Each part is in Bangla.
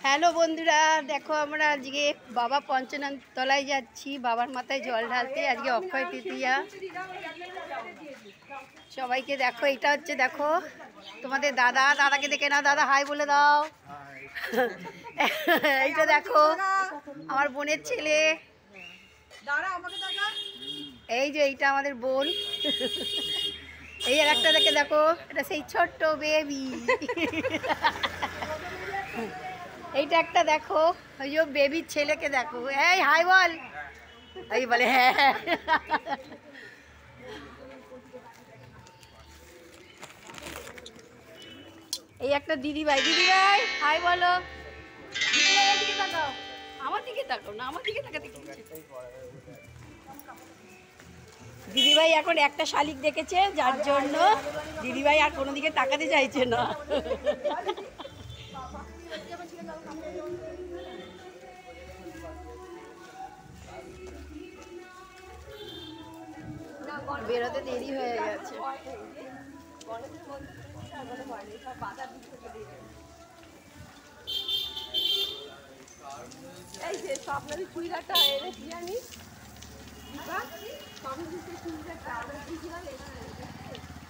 হ্যালো বন্ধুরা, দেখো আমরা আজকে বাবা পঞ্চনন তলায় যাচ্ছি বাবার মাথায় জল ঢালতে। আজকে অক্ষয় তৃতীয়া। সবাইকে দেখো, এটা হচ্ছে দেখো তোমাদের দাদাকে দেখে নাও, দাদা হাই বলে দাও। এইটা দেখো আমার বোনের ছেলে, এই যে এইটা আমাদের বোন। এই আর একটা দেখে দেখো, এটা সেই ছোট্ট বেবি। এইটা একটা দেখো, ওই যে বেবির ছেলেকে দেখো, এই হাই বল, এই বলে হ্যাঁ। এই একটা দিদিভাই হাই বলো। আমার দিকে তাকাও না, আমার দিকে তাকাতে দিদিভাই এখন একটা শালিক দেখেছে, যার জন্য দিদিভাই আর কোনো দিকে তাকাতে চাইছে না। বেরোতে দেরি হয়ে গেছে। এই যে স্বপ্নাদি চুড়িদারটা এনে দিয়ে আনি।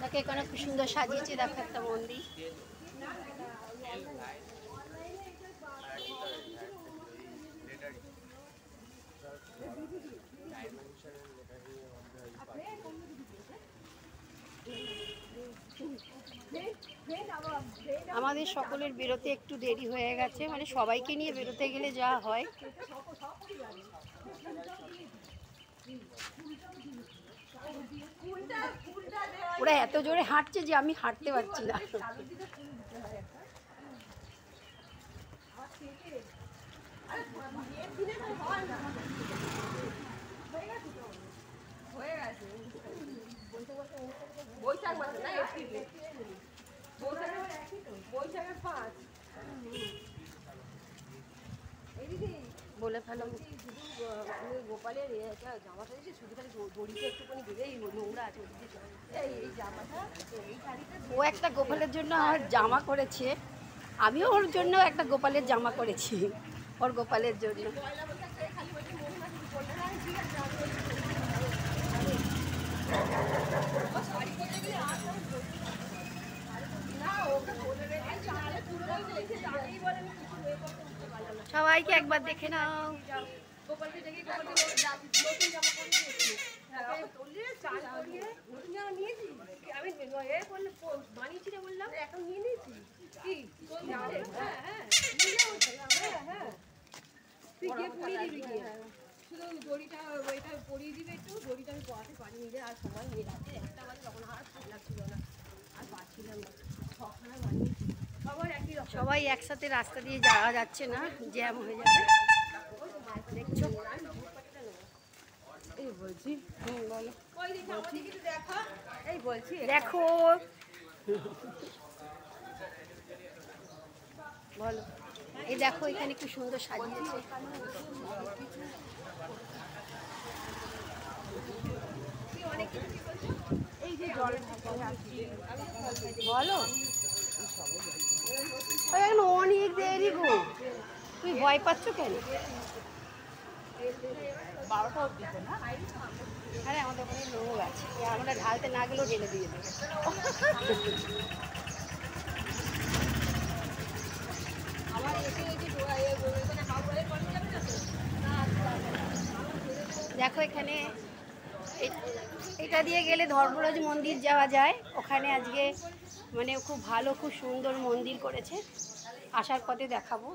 তাকে এখানে খুব সুন্দর সাজিয়েছে, দেখো একটা মন্দির। আমাদের সকলের বেরোতে একটু দেরি হয়ে গেছে, মানে সবাইকে নিয়ে বেরোতে গেলে যা হয়। ওরা এত জোরে হাঁটছে যে আমি হাঁটতে পারছি না। বৈশাখ মাসে না, এপ্রিলে। বৈশাখের 5। বলে ফেলো। গোপালের জামাটা দিয়েছে, শুধু খালি দড়িটা একটুখানি বেঁধেই নোংরা আছে ওদিকে। এই জামাটা, এই শাড়িটা ও একটা গোপালের জন্য আমার জামা করেছে, আমিও ওর জন্য একটা গোপালের জামা করেছি, ওর গোপালের জন্য। সবাইকে একবার দেখে নাও। গোপালকে দেখে নতুন জামা পরে দিয়েছি। নতুন জামা নিয়েছি আমি, বানিয়েছি না বললাম, এখন নিয়ে নিয়েছি। কি হ্যাঁ তুই গিয়ে পরিয়ে দিবি, গিয়ে শুধু দড়িটা ওইটা পরিয়ে দিবে, একটু দড়িটা আমি পড়াতে পারিনি রে, আর সময় নিয়ে রাতে একটা বাজে তখন আর ভালো লাগছিল না, আর পারছিলাম না। সবখানে বানিয়েছি, সবার একই রকম। সবাই একসাথে রাস্তা দিয়ে যাওয়া যাচ্ছে না, জ্যাম হয়ে যাবে। দেখছো, এই বলছি বলো। এই বলছি দেখো বলো, এই দেখো এখানে কি সুন্দর সাজিয়েছে। এই যে জল বলো, এখন অনেক দেরি গো, তুমি ভয় পাচ্ছ কেন? 12টা অবধি না। আরে আমাদের ওখানে লোক আছে, আমরা ঢালতে না গেলেও ঢেলে দিয়ে দেবে। আমার এসে এই যে দেখো এখানে এটা দিয়ে গেলে ধর্মরাজ মন্দির যাওয়া যায়। ওখানে আজকে মানে খুব ভালো, খুব সুন্দর মন্দির করেছে, আসার পথে দেখাবো।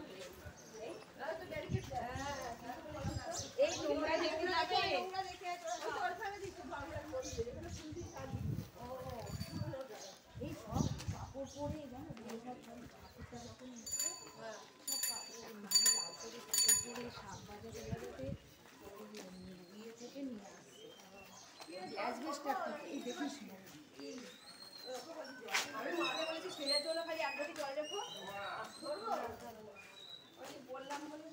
এই নোংরা দেখতে লাগে। আমি মাকে বলেছি ছেলের জন্য খালি এক বাটি জল রেখো, বললাম বলে